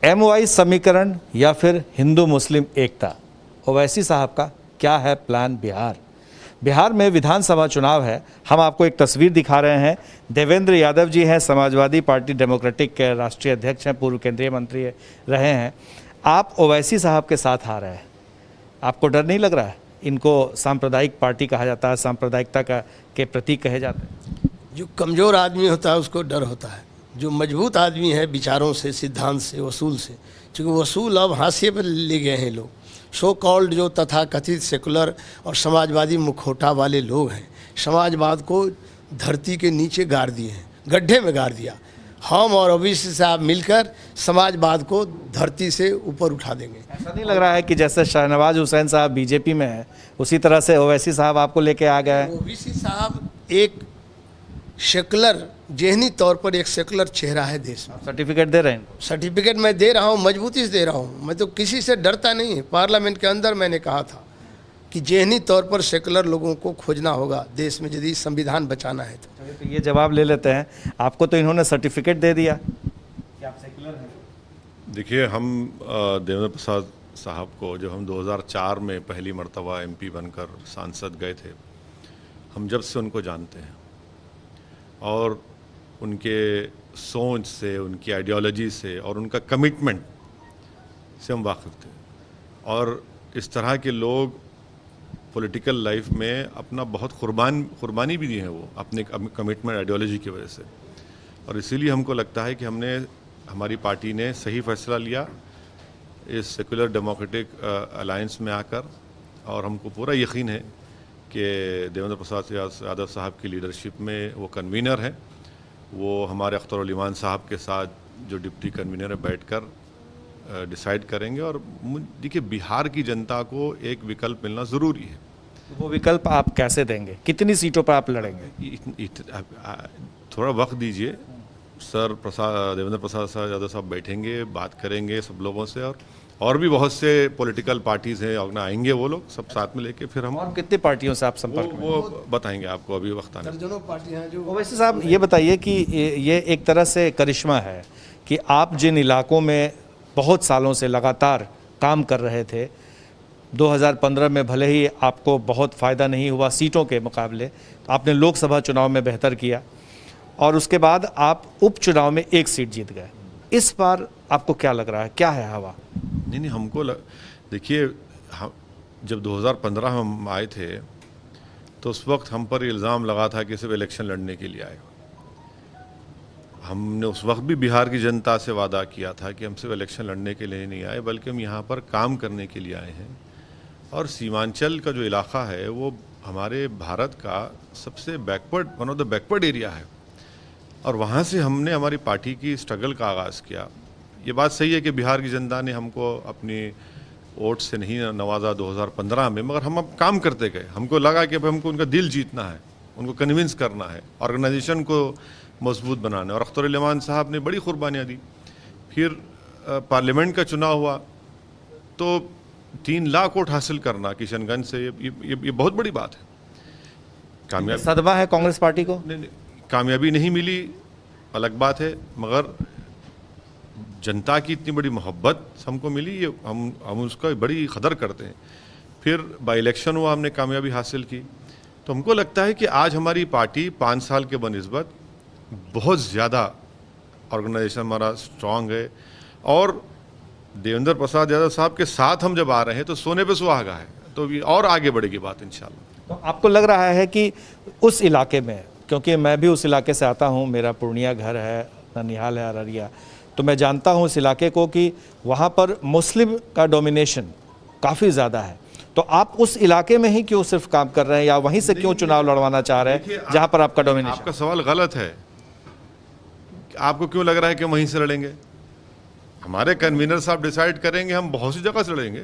MOI समीकरण या फिर हिंदू मुस्लिम एकता, ओवैसी साहब का क्या है प्लान? बिहार में विधानसभा चुनाव है। हम आपको एक तस्वीर दिखा रहे हैं। देवेंद्र यादव जी हैं, समाजवादी पार्टी डेमोक्रेटिक के राष्ट्रीय अध्यक्ष हैं, पूर्व केंद्रीय मंत्री रहे हैं। आप ओवैसी साहब के साथ आ रहे हैं, आपको डर नहीं लग रहा है? इनको सांप्रदायिक पार्टी कहा जाता है, सांप्रदायिकता के प्रतीक कहे जाते हैं। जो कमज़ोर आदमी होता है उसको डर होता है, जो मजबूत आदमी है विचारों से, सिद्धांत से, वसूल से, क्योंकि वसूल अब हाशिए पर ले गए हैं लोग। सो कॉल्ड जो तथाकथित सेकुलर और समाजवादी मुखौटा वाले लोग हैं, समाजवाद को धरती के नीचे गाड़ दिए हैं, गड्ढे में गाड़ दिया। हम और ओवैसी साहब मिलकर समाजवाद को धरती से ऊपर उठा देंगे। ऐसा नहीं लग रहा है कि जैसे शाहनवाज हुसैन साहब बीजेपी में है, उसी तरह से ओवैसी साहब आपको लेके आ गए? ओवैसी साहब एक सेकुलर, ज़हनी तौर पर एक सेकुलर चेहरा है देश में। सर्टिफिकेट दे रहे हैं? सर्टिफिकेट मैं दे रहा हूँ, मजबूती से दे रहा हूँ। मैं तो किसी से डरता नहीं। पार्लियामेंट के अंदर मैंने कहा था कि ज़हनी तौर पर सेकुलर लोगों को खोजना होगा देश में यदि संविधान बचाना है तो। ये जवाब ले लेते हैं। आपको तो इन्होंने सर्टिफिकेट दे दिया कि आप सेकुलर हैं। देखिए, हम देवेंद्र प्रसाद साहब को जब हम 2004 में पहली मर्तबा MP बनकर सांसद गए थे, हम जब से उनको जानते हैं और उनके सोच से, उनकी आइडियोलॉजी से और उनका कमिटमेंट से हम वाकिफ़ थे। और इस तरह के लोग पॉलिटिकल लाइफ में अपना बहुत कुर्बानी भी दी है वो अपने कमिटमेंट आइडियोलॉजी की वजह से। और इसीलिए हमको लगता है कि हमारी पार्टी ने सही फैसला लिया इस सेकुलर डेमोक्रेटिक अलायंस में आकर। और हमको पूरा यकीन है कि देवेंद्र प्रसाद यादव साहब की लीडरशिप में वो कन्वीनर हैं, वो हमारे अख्तर ईमान साहब के साथ जो डिप्टी कन्वीनर है बैठकर डिसाइड करेंगे। और देखिए, बिहार की जनता को एक विकल्प मिलना ज़रूरी है। वो विकल्प आप कैसे देंगे? कितनी सीटों पर आप लड़ेंगे? थोड़ा वक्त दीजिए सर। देवेंद्र प्रसाद यादव साहब बैठेंगे, बात करेंगे सब लोगों से। और भी बहुत से पॉलिटिकल पार्टीज हैं, आएंगे वो लोग सब साथ में लेके, फिर हम। और कितनी पार्टियों से आप संपर्क में? वो बताएंगे आपको, अभी वक्त आने। दर्जनों पार्टियां हैं जो। ओवैसी साहब, ये बताइए कि ये एक तरह से करिश्मा है कि आप जिन इलाकों में बहुत सालों से लगातार काम कर रहे थे, 2015 में भले ही आपको बहुत फ़ायदा नहीं हुआ सीटों के मुकाबले, आपने लोकसभा चुनाव में बेहतर किया और उसके बाद आप उपचुनाव में 1 सीट जीत गए। इस बार आपको क्या लग रहा है, क्या है हवा? नहीं, हमको देखिए, जब 2015 हम आए थे तो उस वक्त हम पर इल्ज़ाम लगा था कि सिर्फ इलेक्शन लड़ने के लिए आए। हमने उस वक्त भी बिहार की जनता से वादा किया था कि हम सिर्फ इलेक्शन लड़ने के लिए नहीं आए, बल्कि हम यहाँ पर काम करने के लिए आए हैं। और सीमांचल का जो इलाका है वो हमारे भारत का सबसे backward, one of the backward area है। और वहाँ से हमने हमारी पार्टी की स्ट्रगल का आगाज़ किया। ये बात सही है कि बिहार की जनता ने हमको अपनी वोट से नहीं नवाजा 2015 में, मगर हम अब काम करते गए। हमको लगा कि अब हमको उनका दिल जीतना है, उनको कन्विंस करना है, ऑर्गेनाइजेशन को मजबूत बनाना है। और अख्तर ईमान साहब ने बड़ी कुर्बानियाँ दी। फिर पार्लियामेंट का चुनाव हुआ तो 3 लाख वोट हासिल करना किशनगंज से, ये बहुत बड़ी बात है। कामयाबी सदमा है कांग्रेस पार्टी को? नहीं, कामयाबी नहीं मिली अलग बात है, मगर जनता की इतनी बड़ी मोहब्बत हमको मिली, ये हम उसका बड़ी कदर करते हैं। फिर बाई इलेक्शन हुआ, हमने कामयाबी हासिल की। तो हमको लगता है कि आज हमारी पार्टी 5 साल के बनिस्बत बहुत ज़्यादा ऑर्गेनाइजेशन हमारा स्ट्रांग है। और देवेंद्र प्रसाद यादव साहब के साथ हम जब आ रहे हैं तो सोने पे सुहागा है, तो ये और आगे बढ़ेगी बात इंशाल्लाह। तो आपको लग रहा है कि उस इलाके में, क्योंकि मैं भी उस इलाके से आता हूँ, मेरा पूर्णिया घर है, ननिहाल है, अररिया, तो मैं जानता हूँ इस इलाके को कि वहाँ पर मुस्लिम का डोमिनेशन काफ़ी ज़्यादा है। तो आप उस इलाके में ही क्यों सिर्फ काम कर रहे हैं, या वहीं से क्यों चुनाव लड़वाना चाह रहे हैं जहाँ पर आपका डोमिनेशन? आपका सवाल गलत है। आपको क्यों लग रहा है कि वहीं से लड़ेंगे? हमारे कन्वीनर साहब डिसाइड करेंगे, हम बहुत सी जगह से लड़ेंगे,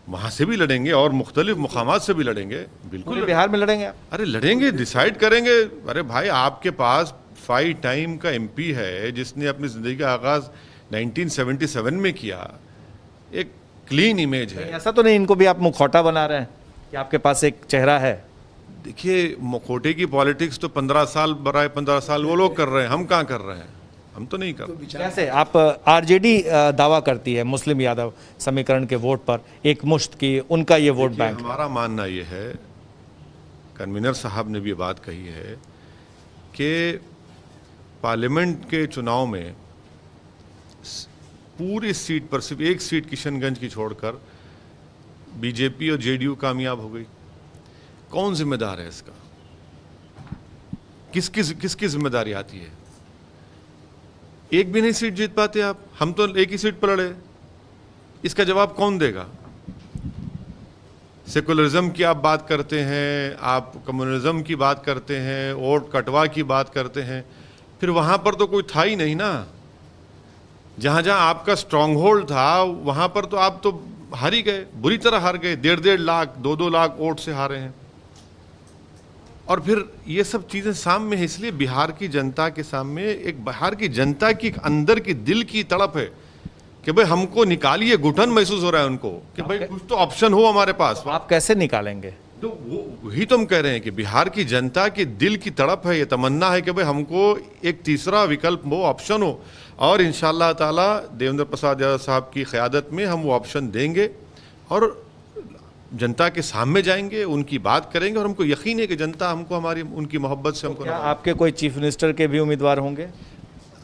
वहाँ से भी लड़ेंगे और मुख्तलिफ मुकामात से भी लड़ेंगे। बिल्कुल बिहार में लड़ेंगे आप? अरे लड़ेंगे, डिसाइड करेंगे। अरे भाई, आपके पास 5 टाइम का MP है जिसने अपनी ज़िंदगी का आगाज़ 1977 में किया। एक क्लीन इमेज है। ऐसा तो नहीं इनको भी आप मुखौटा बना रहे हैं कि आपके पास एक चेहरा है? देखिए, मुखौटे की पॉलिटिक्स तो 15 साल बराए 15 साल वो लोग कर रहे हैं, हम कहाँ कर रहे हैं। हम तो नहीं कर। कैसे आप आरजेडी दावा करती है मुस्लिम यादव समीकरण के वोट पर एक मुश्त की उनका ये वोट देखिए, बैंक है। हमारा मानना ये है, कन्वीनर साहब ने भी बात कही है कि पार्लियामेंट के चुनाव में पूरी सीट पर सिर्फ एक सीट किशनगंज की छोड़कर बीजेपी और जेडीयू कामयाब हो गई। कौन जिम्मेदार है इसका? किसकी जिम्मेदारी आती है? एक भी नहीं सीट जीत पाते आप, हम तो एक ही सीट पर लड़े। इसका जवाब कौन देगा? सेकुलरिज्म की आप बात करते हैं, आप कम्युनिज्म की बात करते हैं, वोट कटवा की बात करते हैं, फिर वहां पर तो कोई था ही नहीं ना। जहां जहां आपका स्ट्रांग होल्ड था वहां पर तो आप तो हार ही गए, बुरी तरह हार गए। 1.5 लाख 2-2 लाख वोट से हारे हैं। और फिर ये सब चीजें सामने है, इसलिए बिहार की जनता के सामने एक बिहार की जनता की अंदर की दिल की तड़प है कि भाई हमको निकालिए। घुटन महसूस हो रहा है उनको कि भाई कुछ तो ऑप्शन हो हमारे पास। आप कैसे निकालेंगे? तो वही तो हम कह रहे हैं कि बिहार की जनता की दिल की तड़प है, ये तमन्ना है कि भाई हमको एक तीसरा विकल्प हो, ऑप्शन हो। और इंशाअल्लाह ताला देवेंद्र प्रसाद यादव साहब की क़यादत में हम वो ऑप्शन देंगे और जनता के सामने जाएंगे, उनकी बात करेंगे। और हमको यकीन है कि जनता हमको हमारी उनकी मोहब्बत से हमको क्या आपके कोई चीफ मिनिस्टर के भी उम्मीदवार होंगे?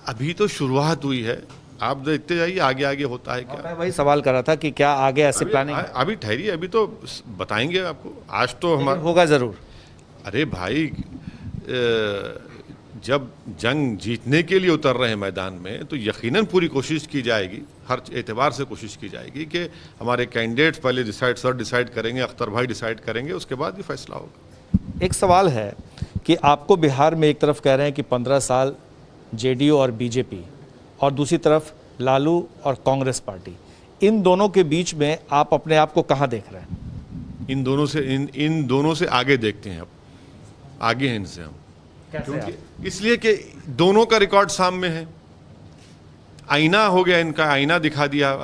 अभी तो शुरुआत हुई है, आप देखते जाइए आगे आगे होता है क्या। मैं वही सवाल कर रहा था कि क्या आगे ऐसी प्लानिंग अभी ठहरिए, अभी तो बताएंगे आपको। आज तो हमारा होगा जरूर। अरे भाई, जब जंग जीतने के लिए उतर रहे हैं मैदान में तो यकीनन पूरी कोशिश की जाएगी, हर एतबार से कोशिश की जाएगी कि हमारे कैंडिडेट्स पहले सर डिसाइड करेंगे, अख्तर भाई डिसाइड करेंगे, उसके बाद ही फैसला होगा। एक सवाल है कि आपको बिहार में एक तरफ कह रहे हैं कि 15 साल जेडीयू और बीजेपी और दूसरी तरफ लालू और कांग्रेस पार्टी, इन दोनों के बीच में आप अपने आप को कहाँ देख रहे हैं? इन दोनों से आगे देखते हैं, अब आगे हैं इनसे हम। क्योंकि इसलिए कि दोनों का रिकॉर्ड सामने है, आईना हो गया इनका, आईना दिखा दिया,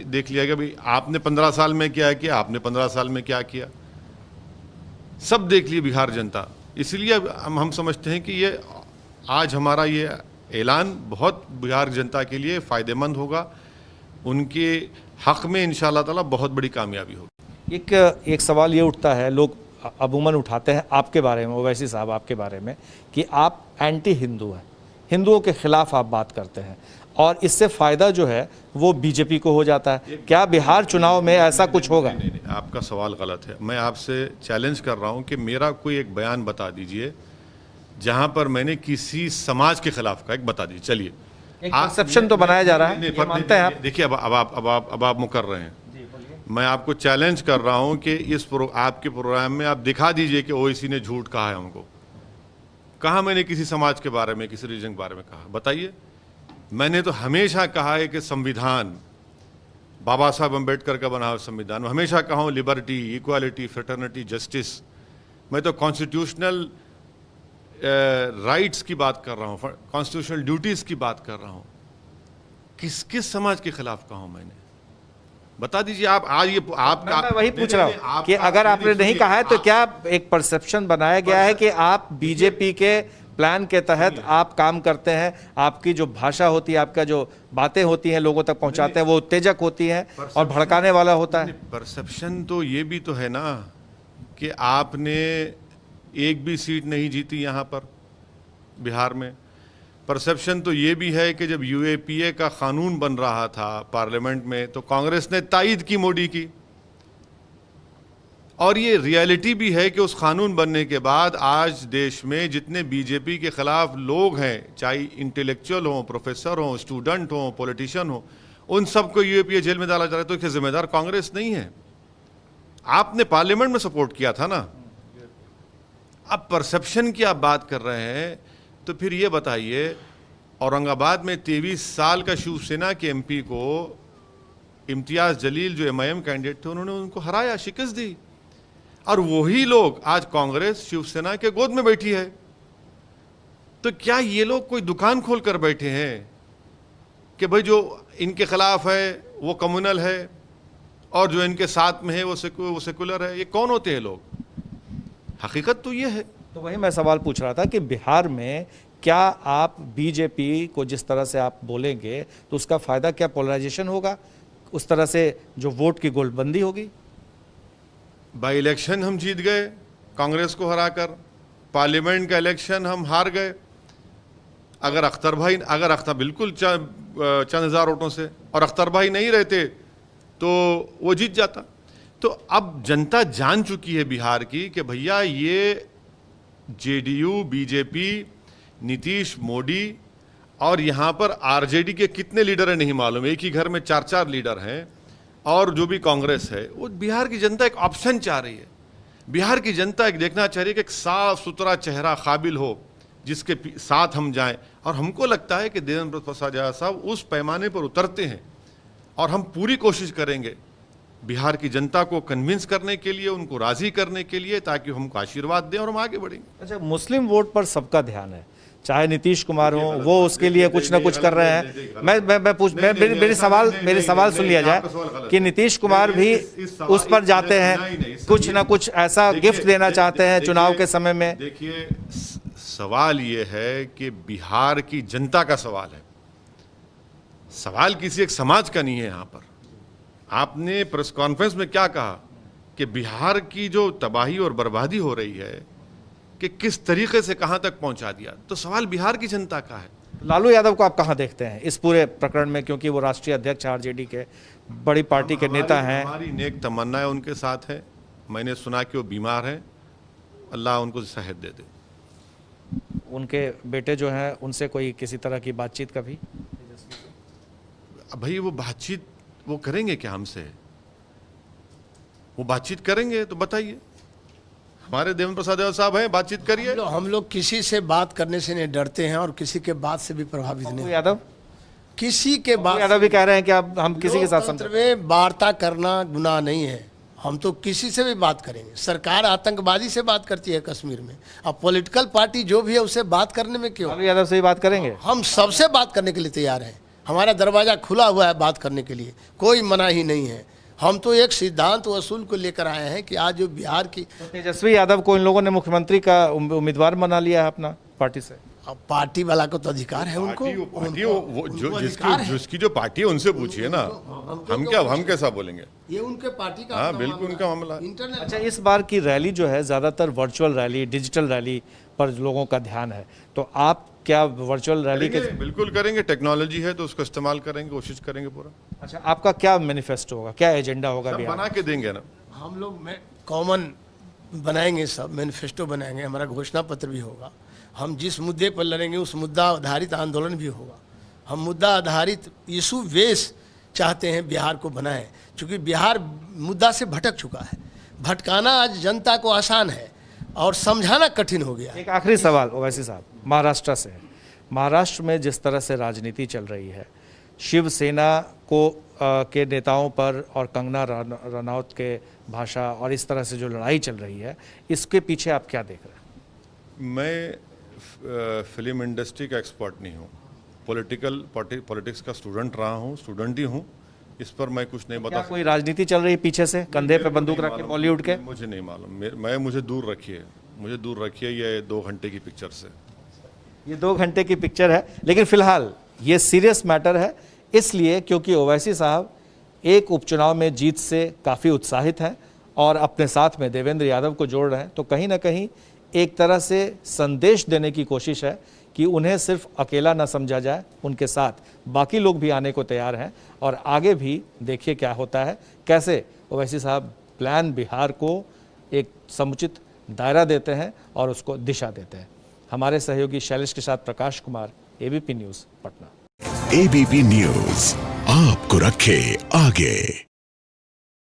देख लिया कि भाई आपने 15 साल में क्या किया, आपने 15 साल में क्या किया, सब देख लिए बिहार जनता। इसलिए हम समझते हैं कि ये आज हमारा ये ऐलान बहुत बिहार जनता के लिए फ़ायदेमंद होगा, उनके हक़ में इंशाअल्लाह ताला बहुत बड़ी कामयाबी होगी। एक सवाल ये उठता है, लोग अमूमन उठाते हैं आपके बारे में, ओवैसी साहब आपके बारे में, कि आप एंटी हिंदू हैं, हिंदुओं के खिलाफ आप बात करते हैं और इससे फ़ायदा जो है वो बीजेपी को हो जाता है। क्या बिहार चुनाव में ऐसा कुछ होगा? नहीं, आपका सवाल गलत है। मैं आपसे चैलेंज कर रहा हूं कि मेरा कोई एक बयान बता दीजिए जहां पर मैंने किसी समाज के खिलाफ का, एक बता दीजिए। चलिए, एक परसेप्शन तो बनाया जा रहा है, ये मानते हैं आप? देखिए, अब आप मुकर रहे हैं। मैं आपको चैलेंज कर रहा हूं कि आपके प्रोग्राम में आप दिखा दीजिए कि ओवैसी ने झूठ कहा है हमको। कहा मैंने किसी समाज के बारे में, किसी रीजन के बारे में कहा? बताइए। मैंने तो हमेशा कहा है कि संविधान बाबा साहब अम्बेडकर का बना हुआ संविधान, मैं हमेशा कहा हूँ लिबर्टी, इक्वालिटी, फ्रेटर्निटी, जस्टिस। मैं तो कॉन्स्टिट्यूशनल राइट्स की बात कर रहा हूँ, कॉन्स्टिट्यूशनल ड्यूटीज़ की बात कर रहा हूँ। किस समाज के खिलाफ कहा हूँ मैंने? बता दीजिए आप। आज ये आपका, मैं वही पूछ रहा हूँ कि अगर आपने नहीं कहा है तो क्या एक परसेप्शन बनाया गया है कि आप बीजेपी के प्लान के तहत आप काम करते हैं, आपकी जो भाषा होती है, आपका जो बातें होती हैं लोगों तक पहुंचाते हैं, वो उत्तेजक होती हैं और भड़काने वाला होता है? परसेप्शन तो ये भी तो है ना कि आपने एक भी सीट नहीं जीती यहाँ पर बिहार में। परसेप्शन तो ये भी है कि जब यूएपीए का कानून बन रहा था पार्लियामेंट में तो कांग्रेस ने तायद की मोदी की। और ये रियलिटी भी है कि उस कानून बनने के बाद आज देश में जितने बीजेपी के खिलाफ लोग हैं, चाहे इंटेलेक्चुअल हों, प्रोफेसर हों, स्टूडेंट हों, पॉलिटिशियन हों, उन सबको यूएपीए जेल में डाला जा रहा है। तो इसके जिम्मेदार कांग्रेस नहीं है, आपने पार्लियामेंट में सपोर्ट किया था ना। अब परसेप्शन की आप बात कर रहे हैं तो फिर ये बताइए, औरंगाबाद में 23 साल का शिवसेना के एमपी को इम्तियाज जलील जो एमआईएम कैंडिडेट थे, उन्होंने उनको हराया, शिकस्त दी। और वही लोग आज कांग्रेस शिवसेना के गोद में बैठी है। तो क्या ये लोग कोई दुकान खोल कर बैठे हैं कि भाई जो इनके खिलाफ है वो कम्युनल है और जो इनके साथ में है वो सेकुलर है? ये कौन होते हैं लोग? हकीकत तो ये है। तो वही मैं सवाल पूछ रहा था कि बिहार में क्या आप बीजेपी को जिस तरह से आप बोलेंगे तो उसका फ़ायदा क्या पोलराइजेशन होगा, उस तरह से जो वोट की गोलबंदी होगी? बाई इलेक्शन हम जीत गए कांग्रेस को हराकर, पार्लियामेंट का इलेक्शन हम हार गए। अगर अख्तर बिल्कुल चंद हज़ार वोटों से, और अख्तर भाई नहीं रहते तो वो जीत जाता। तो अब जनता जान चुकी है बिहार की कि भैया ये जेडीयू, बीजेपी, नीतीश, मोदी और यहाँ पर आरजेडी के कितने लीडर हैं नहीं मालूम, एक ही घर में 4-4 लीडर हैं, और जो भी कांग्रेस है, वो बिहार की जनता एक ऑप्शन चाह रही है। बिहार की जनता एक देखना चाह रही है कि एक साफ सुथरा चेहरा काबिल हो जिसके साथ हम जाएं, और हमको लगता है कि देवेंद्र प्रसाद यादव साहब उस पैमाने पर उतरते हैं, और हम पूरी कोशिश करेंगे बिहार की जनता को कन्विंस करने के लिए, उनको राजी करने के लिए, ताकि हमको आशीर्वाद दें और हम आगे बढ़ेंगे। अच्छा, मुस्लिम वोट पर सबका ध्यान है, चाहे नीतीश कुमार हो, वो उसके लिए कुछ ना कुछ कर रहे हैं। मेरे सवाल सुन लिया जाए कि नीतीश कुमार भी उस पर जाते हैं, कुछ ना कुछ ऐसा गिफ्ट देना चाहते हैं चुनाव के समय में। देखिए, सवाल ये है कि बिहार की जनता का सवाल है, सवाल किसी एक समाज का नहीं है। यहाँ पर आपने प्रेस कॉन्फ्रेंस में क्या कहा कि बिहार की जो तबाही और बर्बादी हो रही है कि किस तरीके से कहां तक पहुंचा दिया, तो सवाल बिहार की जनता का है। लालू यादव को आप कहां देखते हैं इस पूरे प्रकरण में, क्योंकि वो राष्ट्रीय अध्यक्ष आरजेडी के बड़ी पार्टी के नेता हैं? हमारी नेक तमन्नाएं उनके साथ है। मैंने सुना कि वो बीमार हैं, अल्लाह उनको सेहत दे दे। उनके बेटे जो हैं उनसे कोई किसी तरह की बातचीत कभी? भाई वो बातचीत वो करेंगे क्या हमसे? वो बातचीत करेंगे तो बताइए। हमारे देवेंद्र प्रसाद यादव साहब हैं, बातचीत करिए। हम लोग किसी से बात करने से नहीं डरते हैं, और किसी के बात से भी प्रभावित नहीं। यादव किसी के बात यादव भी कह रहे हैं कि अब हम किसी के साथ लोकतंत्र में वार्ता करना गुनाह नहीं है, हम तो किसी से भी बात करेंगे। सरकार आतंकवादी से बात करती है कश्मीर में, अब पॉलिटिकल पार्टी जो भी है उससे बात करने में क्यों? लालू यादव से ही बात करेंगे। हम सबसे बात करने के लिए तैयार हैं, हमारा दरवाजा खुला हुआ है बात करने के लिए, कोई मना ही नहीं है। हम तो एक सिद्धांत वसूल को लेकर आए हैं कि आज जो बिहार की तेजस्वी यादव को इन लोगों ने मुख्यमंत्री का उम्मीदवार बना लिया है अपना पार्टी से। अब पार्टी वाला को तो अधिकार है उनको, जिसकी जो पार्टी है उनसे पूछिए ना, हम कैसा बोलेंगे? ये उनके पार्टी का हाँ बिल्कुल उनका मामला है। अच्छा, इस बार की रैली जो है ज़्यादातर वर्चुअल रैली, डिजिटल रैली पर लोगों का ध्यान है, तो आप क्या वर्चुअल रैली के? बिल्कुल करेंगे, टेक्नोलॉजी है तो उसको इस्तेमाल करेंगे, कोशिश करेंगे पूरा। अच्छा, आपका क्या मैनिफेस्टो होगा, क्या एजेंडा होगा? बना के देंगे ना हम लोग में कॉमन बनाएंगे, सब मैनिफेस्टो बनाएंगे, हमारा घोषणा पत्र भी होगा। हम जिस मुद्दे पर लड़ेंगे उस मुद्दा आधारित आंदोलन भी होगा। हम मुद्दा आधारित इशू बेस चाहते हैं बिहार को बनाएं, क्योंकि बिहार मुद्दा से भटक चुका है। भटकाना आज जनता को आसान है और समझाना कठिन हो गया। एक आखिरी सवाल ओवैसी साहब, महाराष्ट्र से। महाराष्ट्र में जिस तरह से राजनीति चल रही है, शिवसेना को के नेताओं पर और कंगना रनौत के भाषा और इस तरह से जो लड़ाई चल रही है, इसके पीछे आप क्या देख रहे हैं? मैं फिल्म इंडस्ट्री का एक्सपर्ट नहीं हूँ, पॉलिटिक्स का स्टूडेंट रहा हूँ, स्टूडेंट ही हूँ, इस पर मैं कुछ नहीं बता। कोई राजनीति चल रही है पीछे से, कंधे पे बंदूक रख के बॉलीवुड के? मुझे नहीं मालूम, मुझे दूर रखिए ये 2 घंटे की पिक्चर से। ये 2 घंटे की पिक्चर है, लेकिन फिलहाल ये सीरियस मैटर है, इसलिए क्योंकि ओवैसी साहब एक उपचुनाव में जीत से काफ़ी उत्साहित हैं और अपने साथ में देवेंद्र यादव को जोड़ रहे हैं, तो कहीं ना कहीं एक तरह से संदेश देने की कोशिश है कि उन्हें सिर्फ अकेला ना समझा जाए, उनके साथ बाकी लोग भी आने को तैयार हैं। और आगे भी देखिए क्या होता है, कैसे ओवैसी साहब प्लान बिहार को एक समुचित दायरा देते हैं और उसको दिशा देते हैं। हमारे सहयोगी शैलेश के साथ Prakash Kumar, ABP news, Patna. ABP news आपको रखे आगे।